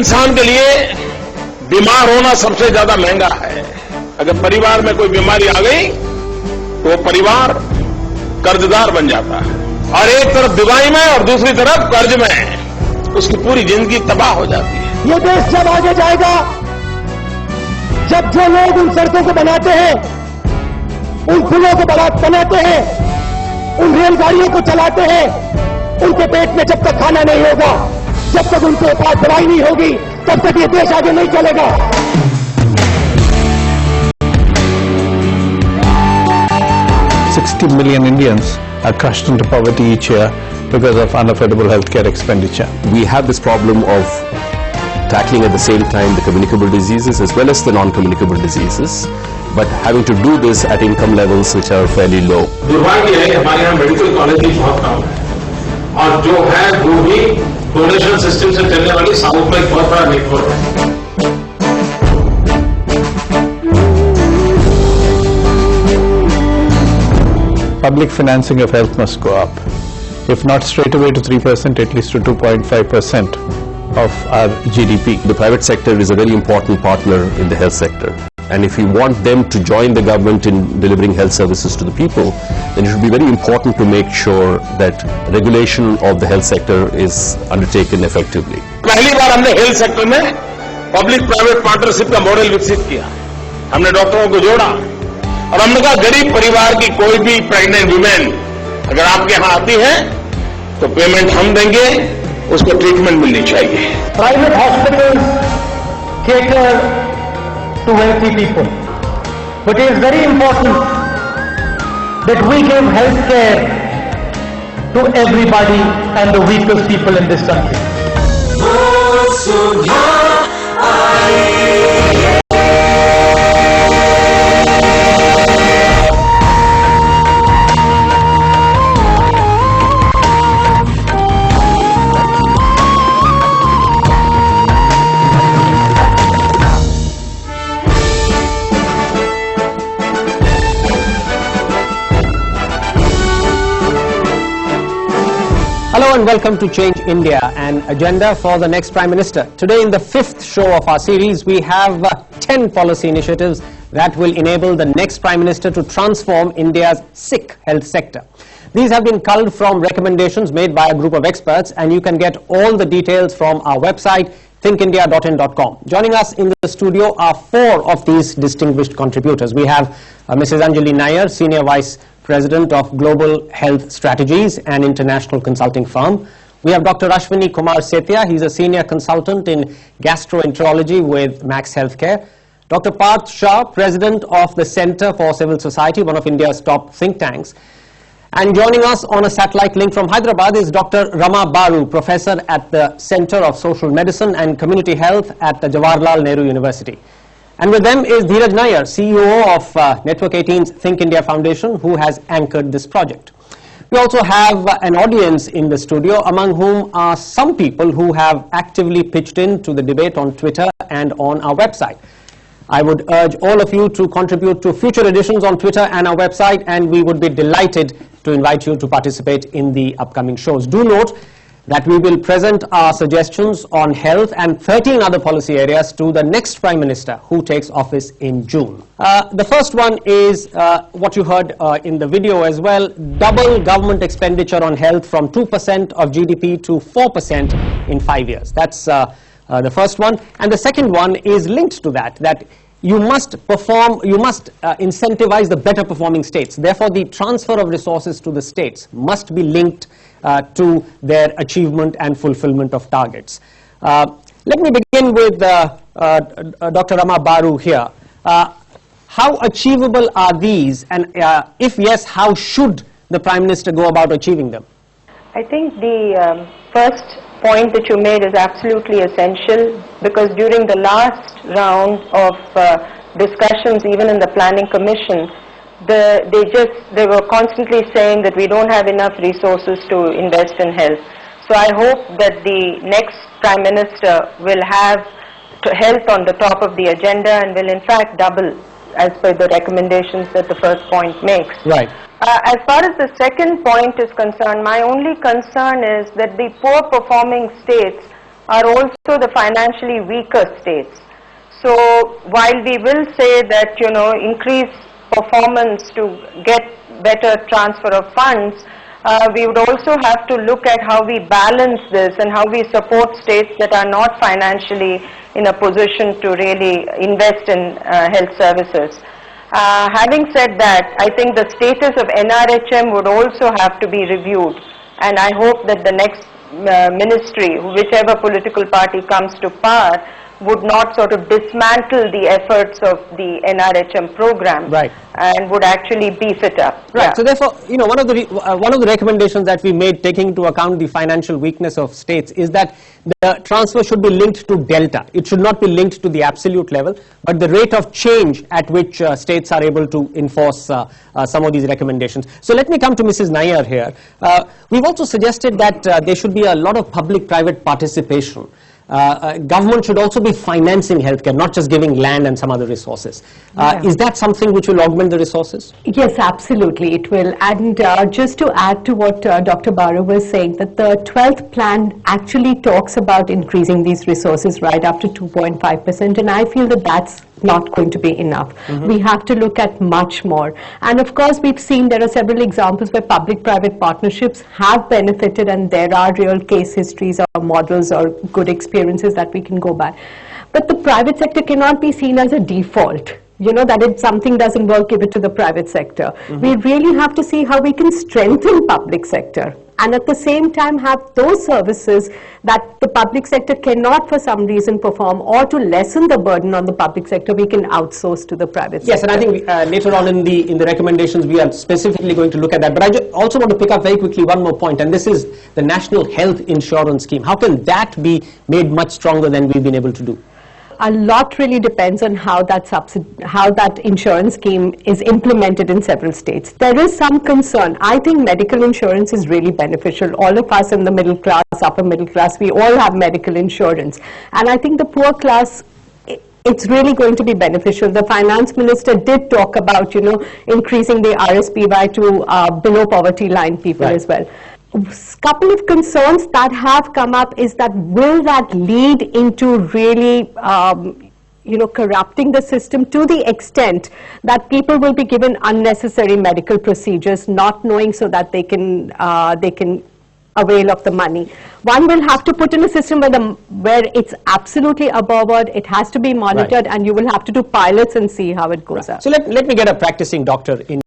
इंसान के लिए बीमार होना सबसे ज्यादा महंगा है। अगर परिवार में कोई बीमारी आ गई तो वो परिवार कर्जदार बन जाता है, और एक तरफ दुबई में और दूसरी तरफ कर्ज में उसकी पूरी जिंदगी तबाह हो जाती है। ये देश जब आगे जाएगा जब जो लोग उन सड़कों को बनाते हैं, उन पुलों को बनाते हैं, उन रेलगाड़ियों को चलाते हैं, उनके पेट में जब तक खाना नहीं होगा, जब तक उनके पास दवाई नहीं होगी, तब तक ये देश आगे नहीं चलेगा। 60 million Indians are crushed into poverty each year because of unaffordable healthcare expenditure. We have this problem of tackling at the same time the communicable diseases as well as the non-communicable diseases, but having to do this at income levels which are fairly low. दुर्भाग्य है हमारे यहाँ medical college भी बहुत कम है, और जो है वो भी डोनेशन सिस्टम से चलने वाली साउथ में एक बहुत बड़ा नेटवर्क है। Public financing of health must go up. If not straight away to 3%, at least to 2.5% of our GDP. The private sector is a very important partner in the health sector. And if you want them to join the government in delivering health services to the people, then it should be very important to make sure that regulation of the health sector is undertaken effectively. पहली बार हमने health sector में public private partnership का model विकसित किया। हमने डॉक्टरों को जोड़ा और हमने कहा गरीब परिवार की कोई भी प्रेग्नेंट वुमेन अगर आपके यहाँ आती है तो पेमेंट हम देंगे, उसको ट्रीटमेंट मिलनी चाहिए। Private hospitals cater to wealthy people, but it is very important that we give health care to everybody and the weakest people in this country. Hello and welcome to Change India, an agenda for the next Prime Minister. Today in the 5th show of our series, we have 10 policy initiatives that will enable the next Prime Minister to transform India's sick health sector. These have been culled from recommendations made by a group of experts, and you can get all the details from our website thinkindia.in.com. Joining us in the studio are 4 of these distinguished contributors. We have Mrs. Anjali Nair, Senior Vice President of Global Health Strategies and International Consulting Firm. We have Dr. Ashwini Kumar Setia. He's a Senior Consultant in Gastroenterology with Max Healthcare. Dr. Parth Shah, President of the Center for Civil Society, one of India's top think tanks. And joining us on a satellite link from Hyderabad is Dr. Rama Baru, Professor at the Center of Social Medicine and Community Health at the Jawaharlal Nehru University. And with them is Dheeraj Nair, CEO of Network 18's Think India Foundation, who has anchored this project. We also have an audience in the studio, among whom are some people who have actively pitched in to the debate on Twitter and on our website. I would urge all of you to contribute to future editions on Twitter and our website, and we would be delighted to invite you to participate in the upcoming shows. Do note that we will present our suggestions on health and 13 other policy areas to the next Prime Minister who takes office in June. The first one is what you heard in the video as well, double government expenditure on health from 2% of GDP to 4% in 5 years. That's the first one. And the second one is linked to that you must incentivize the better performing states. Therefore, the transfer of resources to the states must be linked to their achievement and fulfillment of targets. Let me begin with Dr. Rama Baru here. How achievable are these, and if yes, how should the Prime Minister go about achieving them? I think the first point that you made is absolutely essential, because during the last round of discussions, even in the Planning Commission, they were constantly saying that we don't have enough resources to invest in health. So I hope that the next Prime Minister will have health on the top of the agenda and will in fact double as per the recommendations that the first point makes. Right. As far as the second point is concerned, my only concern is that the poor performing states are also the financially weaker states. So while we will say that, increase performance to get better transfer of funds, we would also have to look at how we balance this and how we support states that are not financially in a position to really invest in health services. Having said that, I think the status of NRHM would also have to be reviewed, and I hope that the next ministry, whichever political party comes to power, would not sort of dismantle the efforts of the NRHM program, right, and would actually beef it up. Right. Yeah. So therefore, one of the recommendations that we made, taking into account the financial weakness of states, is that the transfer should be linked to delta. It should not be linked to the absolute level, but the rate of change at which states are able to enforce some of these recommendations. So let me come to Mrs. Nair here. We've also suggested that there should be a lot of public-private participation. Government should also be financing healthcare, not just giving land and some other resources. Is that something which will augment the resources? Yes, absolutely, it will. And just to add to what Dr. Baru was saying, that the 12th plan actually talks about increasing these resources right up to 2.5%, and I feel that that's not going to be enough. We have to look at much more. And of course, we've seen there are several examples where public-private partnerships have benefited, and there are real case histories or models or good experiences that we can go by. But the private sector cannot be seen as a default. That if something doesn't work, give it to the private sector. We really have to see how we can strengthen public sector, and at the same time have those services that the public sector cannot for some reason perform, or to lessen the burden on the public sector, we can outsource to the private sector. Yes, and I think later on in the recommendations we are specifically going to look at that. But I also want to pick up very quickly one more point, and this is the National Health Insurance Scheme. How can that be made much stronger than we've been able to do? A lot really depends on how that insurance scheme is implemented in several states. There is some concern. I think medical insurance is really beneficial. All of us in the middle class, upper middle class, we all have medical insurance. And I think the poor class, it's really going to be beneficial. The finance minister did talk about, increasing the RSPY to below poverty line people as well. Couple of concerns that have come up is that will that lead into really corrupting the system to the extent that people will be given unnecessary medical procedures, not knowing, so that they can avail of the money. One will have to put in a system where it's absolutely above board, it has to be monitored, and you will have to do pilots and see how it goes out. So let me get a practicing doctor in